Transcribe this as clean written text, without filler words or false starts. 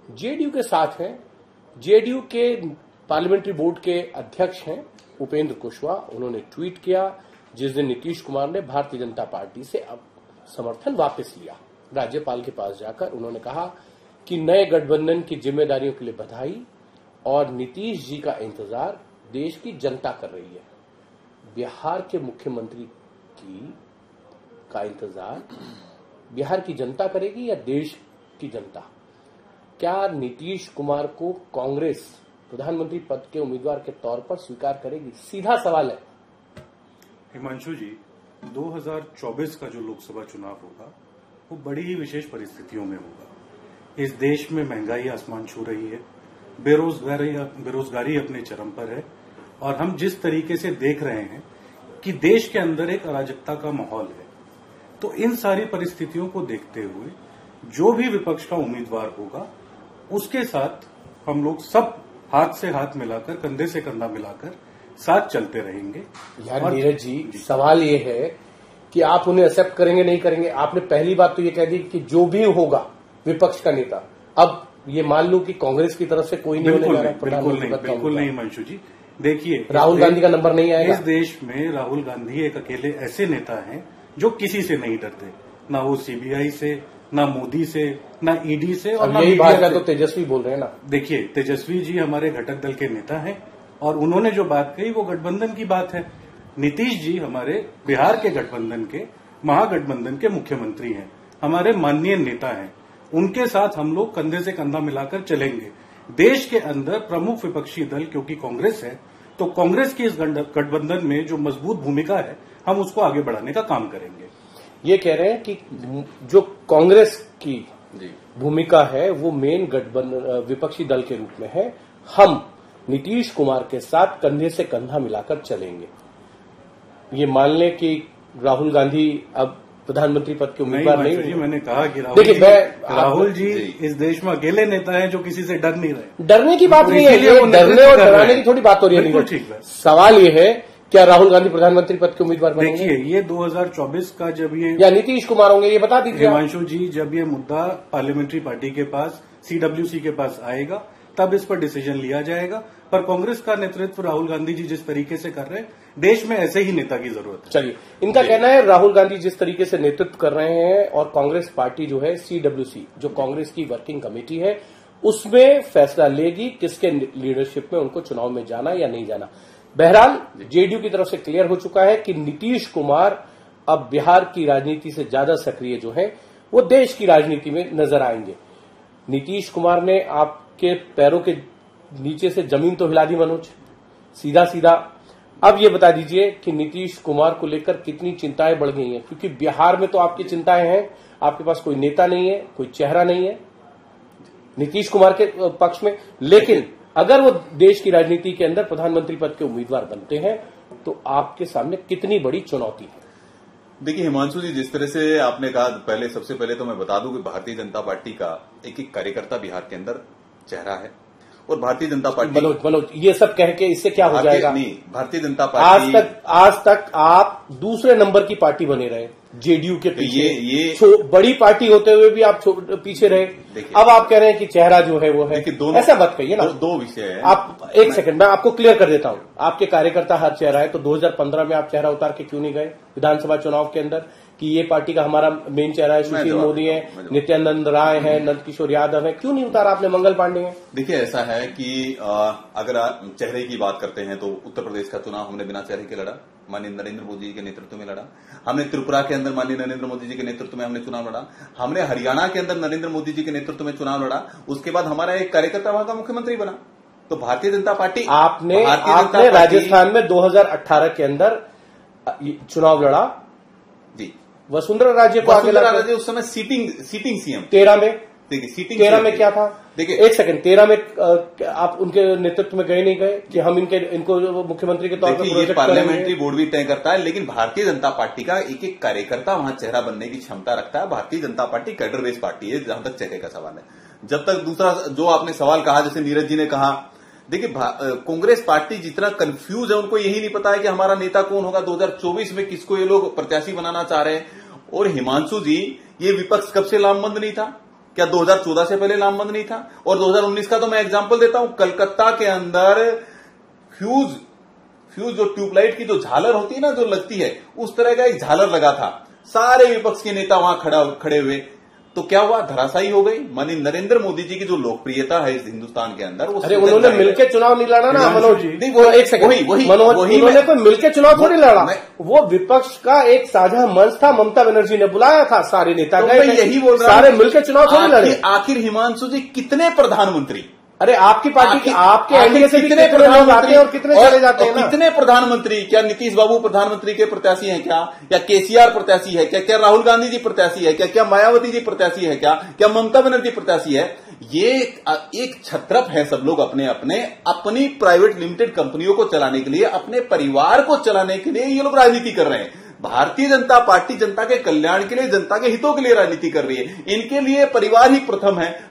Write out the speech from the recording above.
JDU के साथ हैं। जेडीयू के पार्लियामेंट्री बोर्ड के अध्यक्ष हैं उपेंद्र कुशवाहा। उन्होंने ट्वीट किया जिस दिन नीतीश कुमार ने भारतीय जनता पार्टी से अब समर्थन वापस लिया। राज्यपाल के पास जाकर उन्होंने कहा कि नए गठबंधन की जिम्मेदारियों के लिए बधाई और नीतीश जी का इंतजार देश की जनता कर रही है। बिहार के मुख्यमंत्री का इंतजार बिहार की जनता करेगी या देश की जनता? क्या नीतीश कुमार को कांग्रेस प्रधानमंत्री पद के उम्मीदवार के तौर पर स्वीकार करेगी? सीधा सवाल है। हिमांशु जी, 2024 का जो लोकसभा चुनाव होगा वो बड़ी ही विशेष परिस्थितियों में होगा। इस देश में महंगाई आसमान छू रही है, बेरोजगारी अपने चरम पर है और हम जिस तरीके से देख रहे हैं कि देश के अंदर एक अराजकता का माहौल है, तो इन सारी परिस्थितियों को देखते हुए जो भी विपक्ष का उम्मीदवार होगा उसके साथ हम लोग सब हाथ से हाथ मिलाकर, कंधे से कंधा मिलाकर साथ चलते रहेंगे। यार नीरज जी, सवाल ये है कि आप उन्हें एक्सेप्ट करेंगे नहीं करेंगे। आपने पहली बात तो ये कह दी कि जो भी होगा विपक्ष का नेता। अब ये मान लो कि कांग्रेस की तरफ से कोई नहीं होने जा रहा है। बिल्कुल नहीं मंशु जी। देखिए, राहुल गांधी का नंबर नहीं आएगा। इस देश में राहुल गांधी एक अकेले ऐसे नेता हैं जो किसी से नहीं डरते, ना वो सीबीआई से, ना मोदी से, ना ईडी से और यही बात तो तेजस्वी बोल रहे हैं ना। देखिए, तेजस्वी जी हमारे घटक दल के नेता हैं और उन्होंने जो बात कही वो गठबंधन की बात है। नीतीश जी हमारे बिहार के गठबंधन के, महागठबंधन के मुख्यमंत्री हैं, हमारे माननीय नेता हैं। उनके साथ हम लोग कंधे से कंधा मिलाकर चलेंगे। देश के अंदर प्रमुख विपक्षी दल क्योंकि कांग्रेस है, तो कांग्रेस की इस गठबंधन में जो मजबूत भूमिका है हम उसको आगे बढ़ाने का काम करेंगे। ये कह रहे हैं कि जो कांग्रेस की भूमिका है वो मेन गठबंधन विपक्षी दल के रूप में है। हम नीतीश कुमार के साथ कंधे से कंधा मिलाकर चलेंगे। ये मान लें कि राहुल गांधी अब प्रधानमंत्री पद के उम्मीदवार नहीं। मैंने कहा कि राहुल जी इस देश में अकेले नेता हैं जो किसी से डर नहीं रहे। डरने की बात नहीं है, ये डरने और डराने की थोड़ी बात हो रही है। सवाल ये है, क्या राहुल गांधी प्रधानमंत्री पद के उम्मीदवार बनेंगे? देखिए, ये 2024 का जब ये या नीतीश कुमार होंगे, ये बता दीजिए हिमांशु जी। जब ये मुद्दा पार्लियामेंट्री पार्टी के पास, सीडब्ल्यूसी के पास आएगा तब इस पर डिसीजन लिया जाएगा। पर कांग्रेस का नेतृत्व राहुल गांधी जी जिस तरीके से कर रहे हैं, देश में ऐसे ही नेता की जरूरत है। चलिए, इनका कहना है राहुल गांधी जिस तरीके से नेतृत्व कर रहे हैं और कांग्रेस पार्टी जो है सीडब्ल्यूसी, जो कांग्रेस की वर्किंग कमेटी है, उसमें फैसला लेगी किसके लीडरशिप में उनको चुनाव में जाना या नहीं जाना। बहरहाल जेडीयू की तरफ से क्लियर हो चुका है कि नीतीश कुमार अब बिहार की राजनीति से ज्यादा सक्रिय जो है वो देश की राजनीति में नजर आएंगे। नीतीश कुमार ने आपके पैरों के नीचे से जमीन तो हिला दी मनोज, सीधा सीधा। अब ये बता दीजिए कि नीतीश कुमार को लेकर कितनी चिंताएं बढ़ गई हैं, क्योंकि बिहार में तो आपकी चिंताएं हैं, आपके पास कोई नेता नहीं है, कोई चेहरा नहीं है नीतीश कुमार के पक्ष में। लेकिन अगर वो देश की राजनीति के अंदर प्रधानमंत्री पद के उम्मीदवार बनते हैं तो आपके सामने कितनी बड़ी चुनौती है। देखिए हिमांशु जी, जिस तरह से आपने कहा, सबसे पहले तो मैं बता दूं कि भारतीय जनता पार्टी का एक एक कार्यकर्ता बिहार के अंदर चेहरा है और भारतीय जनता पार्टी मनोज ये सब कह के इससे क्या हो जाएगा? नहीं, भारतीय जनता पार्टी आज तक आप दूसरे नंबर की पार्टी बने रहे जेडीयू के पीछे। ये बड़ी पार्टी होते हुए भी आप पीछे रहे। अब आप कह रहे हैं कि चेहरा जो है वो है। ऐसा मत कहिए ना। दो विषय है। आप एक सेकंड, मैं आपको क्लियर कर देता हूं। आपके कार्यकर्ता हर चेहरा है, तो 2015 में आप चेहरा उतार के क्यों नहीं गए विधानसभा चुनाव के अंदर कि ये पार्टी का हमारा मेन चेहरा है, सुशील मोदी है, नित्यानंद राय है, नंद किशोर यादव है, क्यों नहीं उतारा आपने मंगल पांडे है? देखिए ऐसा है कि अगर चेहरे की बात करते हैं तो उत्तर प्रदेश का चुनाव हमने बिना चेहरे के लड़ा, माननीय नरेंद्र मोदी जी के नेतृत्व में लड़ा। हमने त्रिपुरा के अंदर माननीय नरेंद्र मोदी जी के नेतृत्व में हमने चुनाव लड़ा। हमने हरियाणा के अंदर नरेंद्र मोदी जी के नेतृत्व में चुनाव लड़ा। उसके बाद हमारा एक कार्यकर्ता वहां का मुख्यमंत्री बना। तो भारतीय जनता पार्टी आपने राजस्थान में 2018 के अंदर चुनाव लड़ा जी, वसुंधरा राजे को आगे लगा। उस समय सीटिंग सीएम 13 में। देखिए सीटिंग 13 में क्या था? देखिए एक सेकंड, 13 में आप उनके नेतृत्व में गए नहीं गए कि हम इनको मुख्यमंत्री के तौर पर ये पार्लियामेंट्री बोर्ड भी तय करता है, लेकिन भारतीय जनता पार्टी का एक एक कार्यकर्ता वहां चेहरा बनने की क्षमता रखता है। Bharatiya Janata party cadre based party है जहां तक चेहरे का सवाल है। जब तक दूसरा जो आपने सवाल कहा, जैसे नीरज जी ने कहा, देखिए कांग्रेस पार्टी जितना कंफ्यूज है, उनको यही नहीं पता है कि हमारा नेता कौन होगा 2024 में, किसको ये लोग प्रत्याशी बनाना चाह रहे हैं। और हिमांशु जी, ये विपक्ष कब से लामबंद नहीं था? क्या 2014 से पहले लामबंद नहीं था? और 2019 का तो मैं एग्जांपल देता हूं, कलकत्ता के अंदर फ्यूज जो ट्यूबलाइट की जो झालर होती है ना, जो लगती है, उस तरह का एक झालर लगा था। सारे विपक्ष के नेता वहां खड़े हुए, तो क्या हुआ? धराशायी हो गई। माननीय नरेंद्र मोदी जी की जो लोकप्रियता है इस हिंदुस्तान के अंदर, वो अरे उन्होंने मिलकर चुनाव नहीं लड़ा ना मनोज जी। नहीं, वो एक सेकंड वही उन्होंने कोई मिलकर चुनाव थोड़ी लड़ा, वो विपक्ष का एक साझा मंच था। ममता बनर्जी ने बुलाया था, सारे नेता गए, यही बोल रहा सारे मिलकर चुनाव थोड़ी लड़े। आखिर हिमांशु जी कितने प्रधानमंत्री, अरे आपकी पार्टी के आपके एनडीए से कितने लोग आते हैं और कितने चले जाते हैं ना? कितने प्रधानमंत्री? क्या नीतीश बाबू प्रधानमंत्री के प्रत्याशी हैं क्या? या केसीआर प्रत्याशी है क्या? क्या राहुल गांधी जी प्रत्याशी है क्या? क्या मायावती जी प्रत्याशी है क्या? क्या ममता बनर्जी प्रत्याशी है? ये एक छत्रप है। सब लोग अपनी प्राइवेट लिमिटेड कंपनियों को चलाने के लिए, अपने परिवार को चलाने के लिए ये लोग राजनीति कर रहे हैं। भारतीय जनता पार्टी जनता के कल्याण के लिए, जनता के हितों के लिए राजनीति कर रही है। इनके लिए परिवार ही प्रथम है।